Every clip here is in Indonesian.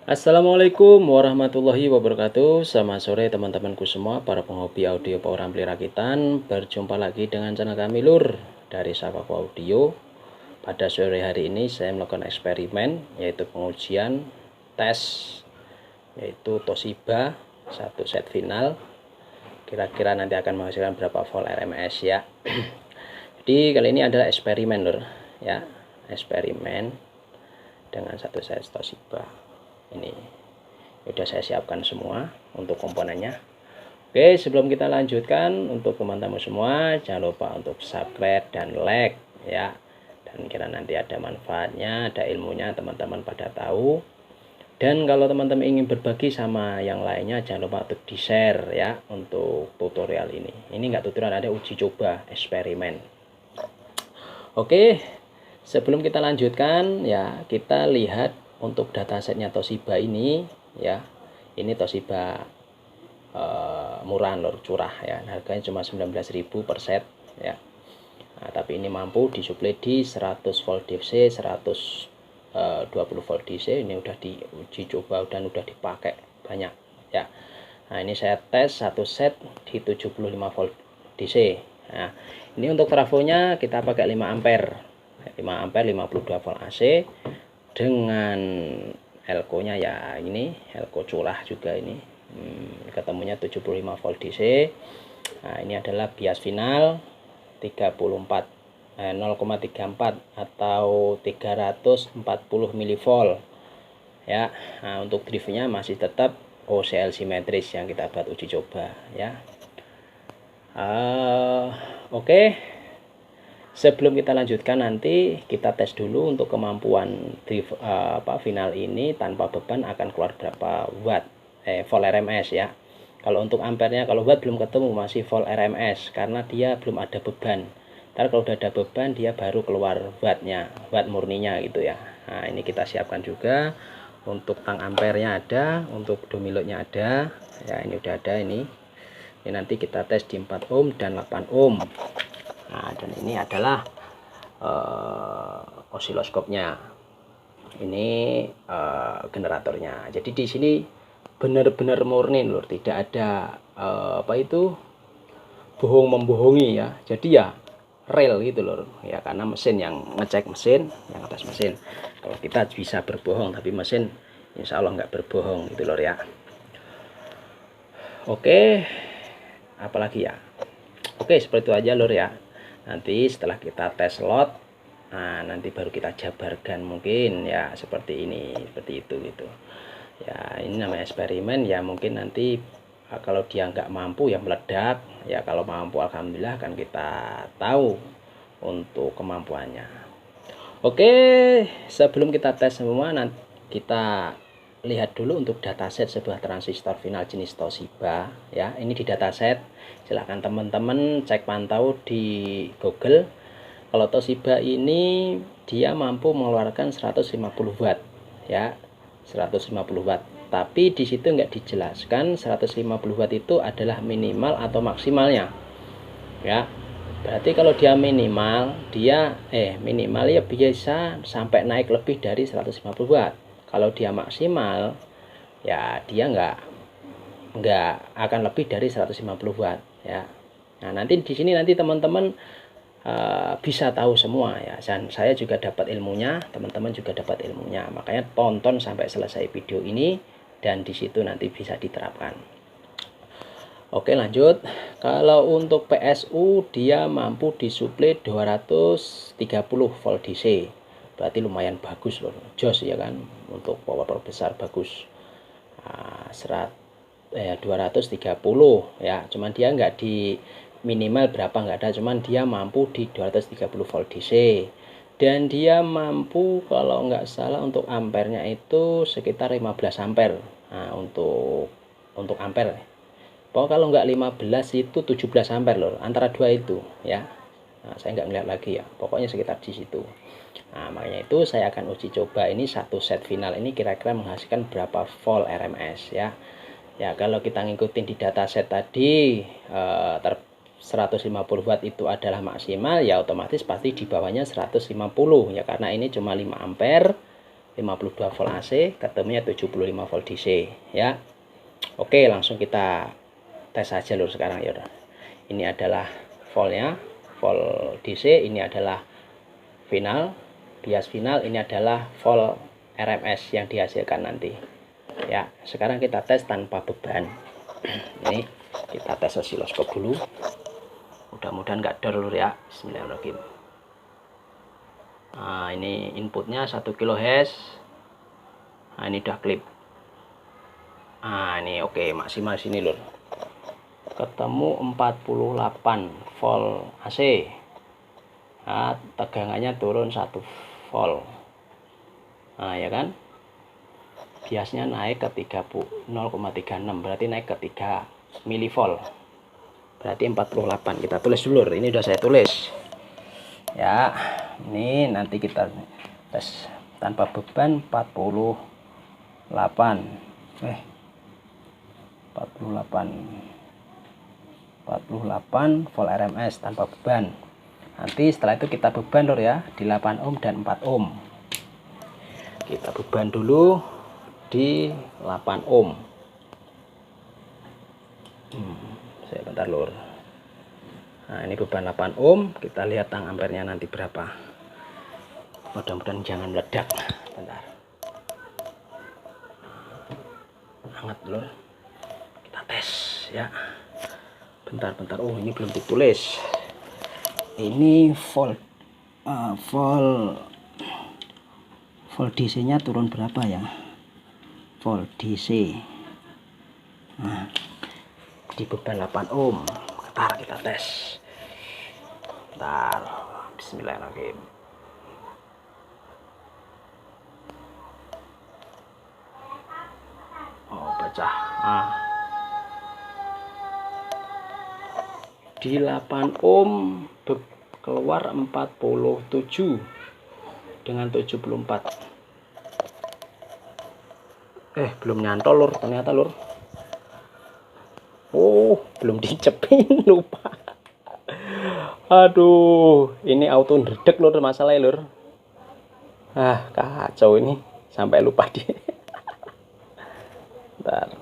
Assalamualaikum warahmatullahi wabarakatuh. Selamat sore teman-temanku semua, para penghobi audio power ampli rakitan. Berjumpa lagi dengan channel kami Lur dari Savaku Audio. Pada sore hari ini saya melakukan eksperimen, yaitu pengujian tes, yaitu Toshiba satu set final. Kira-kira nanti akan menghasilkan berapa volt RMS ya. Jadi kali ini adalah eksperimen Lur ya, eksperimen dengan satu set Toshiba. Ini sudah saya siapkan semua untuk komponennya. Oke, sebelum kita lanjutkan, untuk teman-teman semua jangan lupa untuk subscribe dan like ya, dan kira nanti ada manfaatnya, ada ilmunya, teman-teman pada tahu. Dan kalau teman-teman ingin berbagi sama yang lainnya, jangan lupa untuk di share ya untuk tutorial ini. Ini enggak tutorial, ada uji coba eksperimen. Oke, sebelum kita lanjutkan ya, kita lihat untuk datasetnya Toshiba ini ya. Ini Toshiba murah Lur, curah ya, harganya cuma 19.000 per set ya. Nah, tapi ini mampu disuplai di 100 volt DC, 120 volt DC. Ini udah diuji coba dan udah dipakai banyak ya. Nah, ini saya tes satu set di 75 volt DC. Nah, ini untuk trafonya kita pakai 5 ampere 52 volt AC dengan elko nya ya, ini elko curah juga ini, ketemunya 75 volt DC. Nah, ini adalah bias final 0,34 atau 340 mV ya. Nah, untuk driftnya masih tetap OCL simetris yang kita buat uji coba ya. Oke. Sebelum kita lanjutkan, nanti kita tes dulu untuk kemampuan drift final ini tanpa beban akan keluar berapa watt volt RMS ya. Kalau untuk ampernya, kalau watt belum ketemu, masih volt RMS karena dia belum ada beban. Ntar kalau udah ada beban dia baru keluar wattnya, watt murninya gitu ya. Nah, ini kita siapkan juga. Untuk tang ampernya ada, untuk domilotnya ada ya, ini udah ada ini. Ini nanti kita tes di 4 ohm dan 8 ohm. Nah, dan ini adalah osiloskopnya. Ini generatornya. Jadi di sini benar-benar murni Lur, tidak ada bohong membohongi ya. Jadi ya real gitu Lur ya, karena mesin yang ngecek mesin, yang atas mesin. Kalau kita bisa berbohong, tapi mesin insya Allah nggak berbohong gitu Lur ya. Oke, apalagi ya. Oke, seperti itu aja Lur ya. Nanti setelah kita tes lot, nah nanti baru kita jabarkan mungkin ya, seperti ini, seperti itu gitu ya. Ini namanya eksperimen ya, mungkin nanti kalau dia nggak mampu ya meledak ya, kalau mampu alhamdulillah kan kita tahu untuk kemampuannya. Oke, sebelum kita tes semua, nanti kita lihat dulu untuk dataset sebuah transistor final jenis Toshiba ya. Ini di dataset, silahkan teman-teman cek pantau di Google. Kalau Toshiba ini dia mampu mengeluarkan 150 watt ya, 150 watt. Tapi di situ nggak dijelaskan 150 watt itu adalah minimal atau maksimalnya ya. Berarti kalau dia minimal, minimal ya bisa sampai naik lebih dari 150 watt. Kalau dia maksimal ya dia nggak akan lebih dari 150 watt ya. Nah, nanti di sini nanti teman-teman bisa tahu semua ya, dan saya juga dapat ilmunya, teman-teman juga dapat ilmunya. Makanya tonton sampai selesai video ini, dan di situ nanti bisa diterapkan. Oke, lanjut. Kalau untuk PSU dia mampu disuplai 230 volt DC. Berarti lumayan bagus loh, jos ya kan, untuk power besar bagus. 230 ya, cuman dia nggak di minimal berapa nggak ada, cuman dia mampu di 230 volt DC, dan dia mampu kalau nggak salah untuk ampernya itu sekitar 15 ampere. Nah, untuk ampere kalau nggak 15 itu 17 ampere loh, antara dua itu ya. Nah, saya nggak ngeliat lagi ya, pokoknya sekitar di situ. Nah, makanya itu saya akan uji coba ini satu set final ini kira-kira menghasilkan berapa volt RMS ya. Ya, kalau kita ngikutin di dataset tadi 150 watt itu adalah maksimal ya, otomatis pasti di bawahnya 150 ya, karena ini cuma 5 ampere 52 volt AC, ketemunya 75 volt DC ya. Oke, langsung kita tes saja lur sekarang ya. Ini adalah voltnya, volt DC, ini adalah final, bias final, ini adalah volt RMS yang dihasilkan nanti. Ya, sekarang kita tes tanpa beban. Ini kita tes osiloskop dulu. Mudah-mudahan nggak dor lur ya. Bismillahirrahmanirrahim. Nah, ini inputnya 1 kHz. Nah, ini udah klip. Nah, ini oke, maksimal sini lur. Ketemu 48 volt AC. Nah, tegangannya turun 1 volt. Nah, ya kan? Biasnya naik ke 0,36, berarti naik ke 3 mV. Berarti 48. Kita tulis dulu. Ini udah saya tulis. Ya, ini nanti kita tes tanpa beban 48 volt RMS tanpa beban. Nanti setelah itu kita beban lur ya di 8 ohm dan 4 ohm. Kita beban dulu di 8 ohm. Saya bentar lur. Nah, ini beban 8 ohm, kita lihat tang ampernya nanti berapa. Mudah-mudahan jangan meledak. Bentar. Hangat lur. Kita tes ya. Bentar. Oh, ini belum ditulis. Ini volt DC-nya turun berapa ya? Volt DC. Nah, di beban 8 ohm. Bentar kita tes. Bentar. Bismillahirrahmanirrahim. Oh, pecah. Nah. Di 8 ohm keluar 47 dengan 74. Belum nyantol lur, ternyata lur. Oh, belum dicepin, lupa. Aduh, ini auto ndredeg lur masalahnya lur. Kacau ini, sampai lupa dia. Bentar.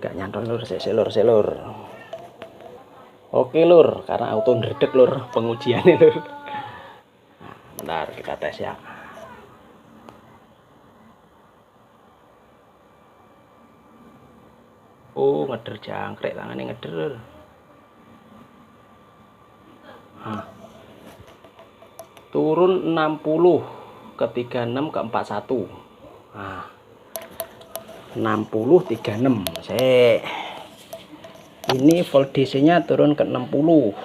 Gak nyantol lur, selur. Oke lur, karena auto ndredeg lur pengujiannya lur. Bentar kita tes ya. Oh, ngeder jangkrik, tangannya ngeder. Turun 60 ke 36 ke 41. 60 36. Ini volt DC-nya turun ke 60.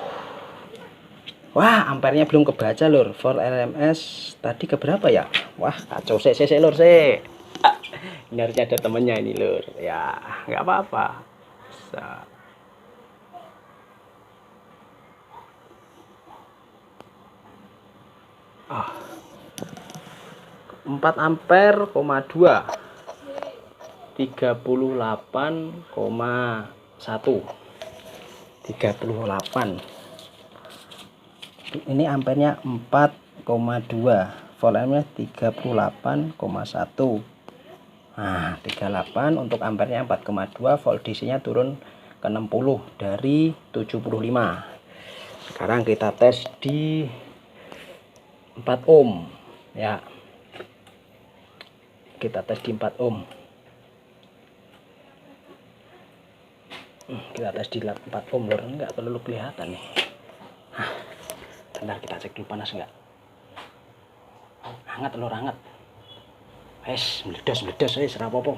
Wah, ampernya belum kebaca lur. Volt RMS tadi ke berapa ya? Wah, kacau lur. Ini harusnya ada temennya ini lur. Ya, nggak apa-apa. 4 ampere, 38,1. 38. Ini ampernya 4,2. Volt RMS 38,1. Nah, 38 untuk ampernya 4,2, volt DC-nya turun ke 60 dari 75. Sekarang kita tes di 4 ohm ya. Kita tes di 4 ohm. Kita tes di 4 ohm lur, enggak terlalu kelihatan nih. Bentar kita cek dulu panas enggak. Hangat lur, hangat. Meledos rapopo.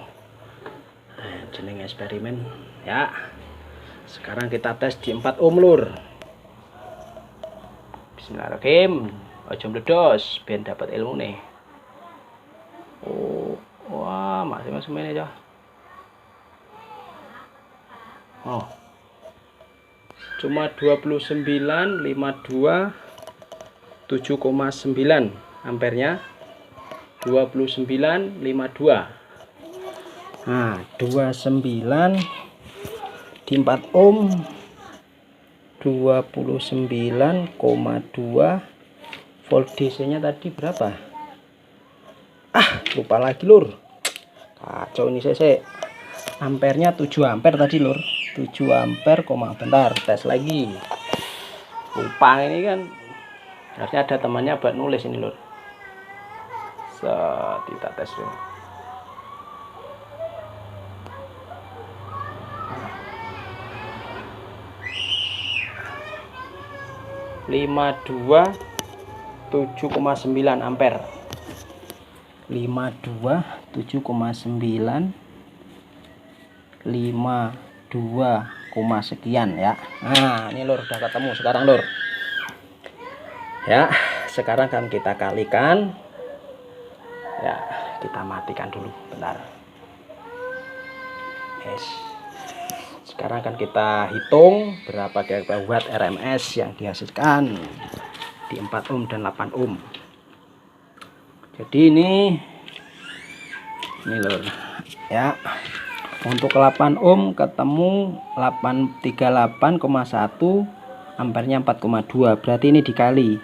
Jeneng eksperimen ya. Sekarang kita tes di 4 ohm lur. Bismillahirrahmanirrahim. Ojo meledos ben dapat ilmu nih. Oh, wah, masih ini aja. Oh. Cuma 29,52 7,9 ampernya. 29,52. Nah, 29 di 4 ohm 29,2. Volt DC nya tadi berapa? lupa lagi lur, kacau ini saya ampernya 7 ampere tadi lur, 7 ampere bentar tes lagi, lupa ini kan harusnya ada temannya buat nulis ini lur. Kita tes dulu. Lima 7,9 ampere, 52 7,9 52, sekian ya. Nah ini lur udah ketemu sekarang lur ya. Sekarang kan kita kalikan ya, kita matikan dulu bentar. Yes. Sekarang kan kita hitung berapa kira-kira watt RMS yang dihasilkan di 4 ohm dan 8 ohm. Jadi ini lur ya, untuk 8 ohm ketemu 38,1, ampernya 4,2, berarti ini dikali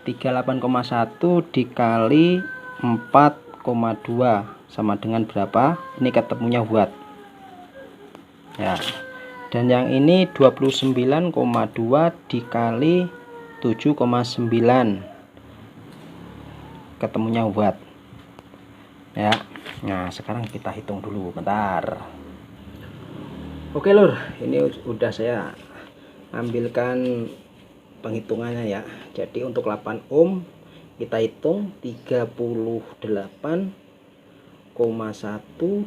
38,1 dikali 4,2 sama dengan berapa? Ini ketemunya watt ya. Dan yang ini 29,2 dikali 7,9 ketemunya watt ya. Nah sekarang kita hitung dulu bentar. Oke lur, ini udah saya ambilkan penghitungannya ya. Jadi untuk 8 ohm kita hitung 38,1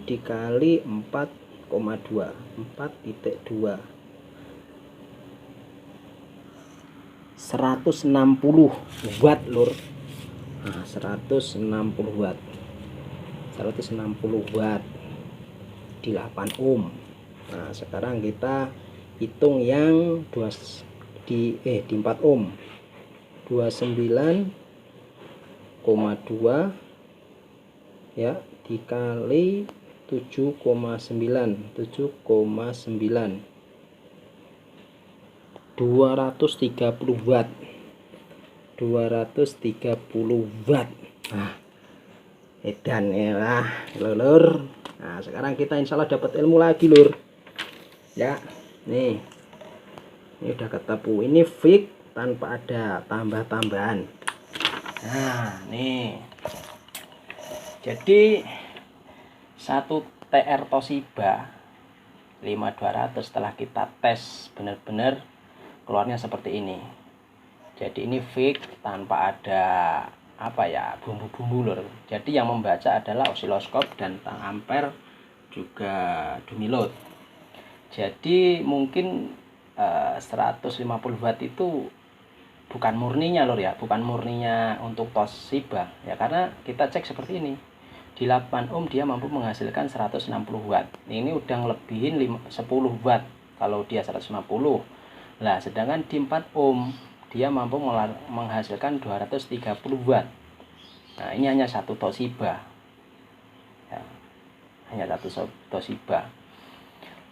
dikali 4,2, 4,2, 160 watt lur. Nah, 160 watt, 160 watt di 8 ohm. Nah sekarang kita hitung yang di 4 ohm, 29,2 ya dikali 7,9, 230 watt, 230 watt. Nah edan ya lur. Nah sekarang kita insya Allah dapat ilmu lagi lur ya. Nih ini udah ketemu, ini fix tanpa ada tambah-tambahan. Nah nih jadi 1 TR Toshiba 5200 setelah kita tes benar-benar keluarnya seperti ini. Jadi ini fix tanpa ada apa ya, bumbu-bumbu lur. Jadi yang membaca adalah osiloskop dan tang ampere juga dumilot. Jadi mungkin 150 watt itu bukan murninya lur ya, bukan murninya untuk Toshiba ya, karena kita cek seperti ini. Di 8 ohm dia mampu menghasilkan 160 watt. Ini udah ngelebihin 10 watt kalau dia 150. Nah sedangkan di 4 ohm dia mampu menghasilkan 230 watt. Nah ini hanya satu Toshiba ya, hanya satu Toshiba.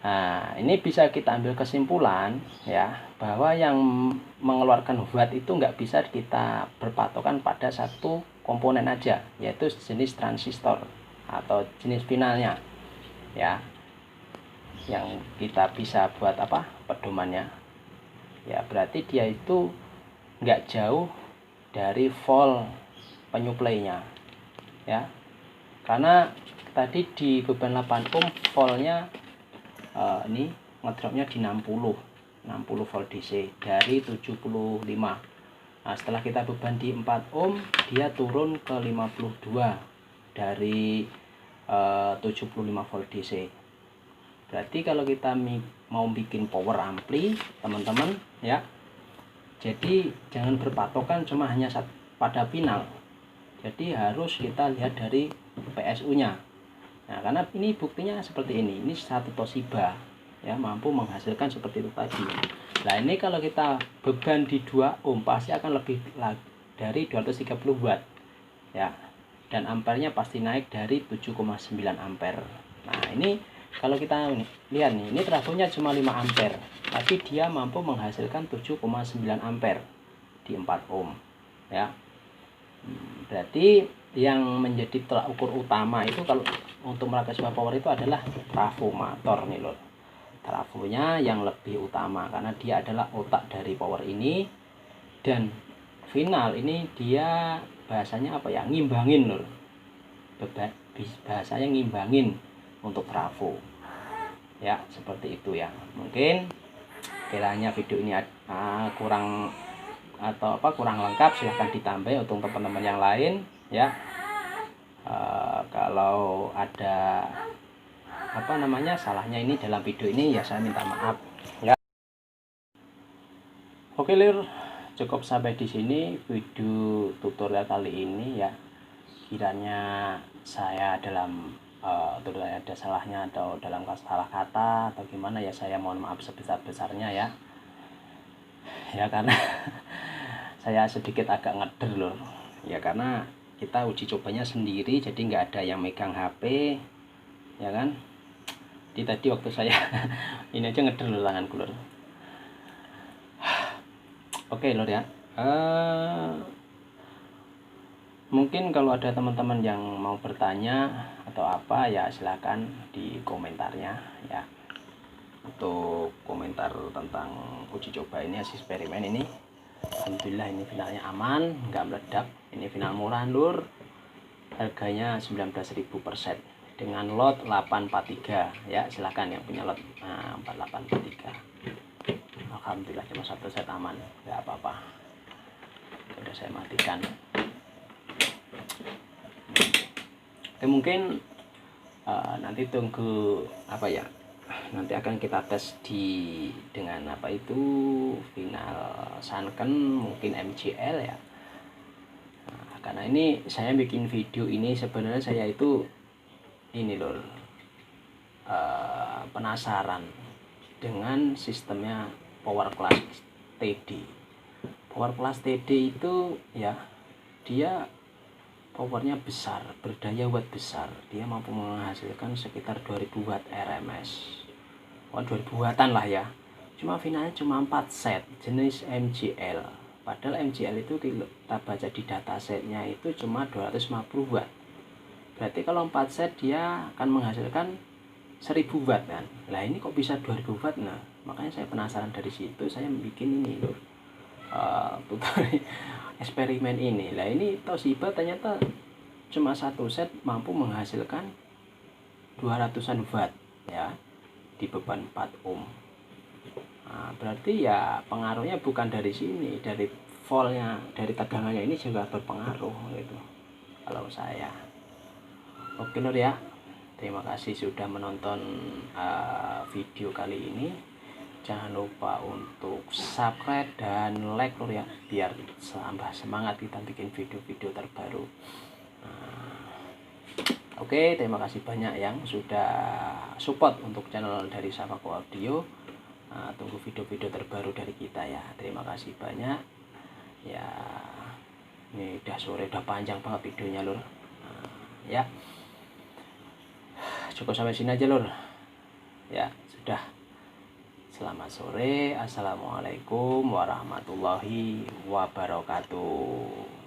Nah ini bisa kita ambil kesimpulan ya, bahwa yang mengeluarkan watt itu nggak bisa kita berpatokan pada satu komponen aja, yaitu jenis transistor atau jenis finalnya ya, yang kita bisa buat apa pedomannya ya. Berarti dia itu nggak jauh dari volt penyuplainya ya, karena tadi di beban 8 ohm voltnya ini ngedropnya di 60 volt DC dari 75. Nah setelah kita beban di 4 ohm dia turun ke 52 dari 75 volt DC. Berarti kalau kita mau bikin power ampli teman-teman ya, jadi jangan berpatokan cuma hanya pada final. Jadi harus kita lihat dari PSU nya. Nah karena ini buktinya seperti ini satu Toshiba ya mampu menghasilkan seperti itu tadi. Nah ini kalau kita beban di 2 ohm pasti akan lebih dari 230 watt ya, dan ampernya pasti naik dari 7,9 ampere. Nah ini kalau kita lihat nih, ini trafonya cuma 5 ampere tapi dia mampu menghasilkan 7,9 ampere di 4 ohm ya. Berarti yang menjadi tolak ukur utama itu kalau untuk merakit sebuah power itu adalah trafomotor nih lor. Trafonya yang lebih utama karena dia adalah otak dari power ini, dan final ini dia bahasanya apa ya, ngimbangin lor, bahasanya ngimbangin untuk trafo ya, seperti itu ya. Mungkin kiranya video ini kurang atau kurang lengkap, silahkan ditambah untuk teman-teman yang lain ya. Kalau ada salahnya ini dalam video ini ya saya minta maaf ya. Oke lur, cukup sampai di sini video tutorial kali ini ya. Kiranya saya dalam tutorial ada salahnya atau dalam salah kata atau gimana ya, saya mohon maaf sebesar-besarnya ya. Ya karena saya sedikit agak ngeder lur ya, karena kita uji cobanya sendiri, jadi nggak ada yang megang HP ya kan. Di tadi waktu saya ini aja ngeder lur tanganku lur. Oke lur ya, mungkin kalau ada teman-teman yang mau bertanya atau apa ya silakan di komentarnya ya, untuk komentar tentang uji coba ini, hasil eksperimen ini. Alhamdulillah ini finalnya aman, nggak meledak. Ini final murah lur, harganya 19.000 per set dengan lot 843 ya. Silakan yang punya lot 4843. Alhamdulillah cuma satu set aman, nggak apa-apa. Sudah saya matikan. Oke, mungkin nanti tunggu nanti akan kita tes dengan final Sanken, mungkin MCL ya. Karena ini saya bikin video ini sebenarnya saya itu ini lor, penasaran dengan sistemnya power class TD. Power class TD itu ya, dia powernya besar, berdaya watt besar, dia mampu menghasilkan sekitar 2000 watt RMS, 2000 wattan lah ya. Cuma finalnya cuma 4 set jenis MCL, padahal MCL itu kita baca di datasetnya itu cuma 250 watt. Berarti kalau 4 set dia akan menghasilkan 1000 watt kan. Lah ini kok bisa 2000 watt? Nah makanya saya penasaran, dari situ saya bikin ini loh, tutorial eksperimen ini. Lah ini Toshiba ternyata cuma satu set mampu menghasilkan 200-an watt ya, di beban 4 ohm. Nah, berarti ya pengaruhnya bukan dari sini, dari voltnya, dari tegangannya ini juga berpengaruh gitu kalau saya. Oke lur ya, terima kasih sudah menonton video kali ini. Jangan lupa untuk subscribe dan like lur ya, biar tambah semangat kita bikin video-video terbaru. Oke, terima kasih banyak yang sudah support untuk channel dari Safako Audio. Tunggu video-video terbaru dari kita ya. Terima kasih banyak ya. Ini udah sore, udah panjang banget videonya lur ya. Cukup sampai sini aja lur ya, sudah. Selamat sore, assalamualaikum warahmatullahi wabarakatuh.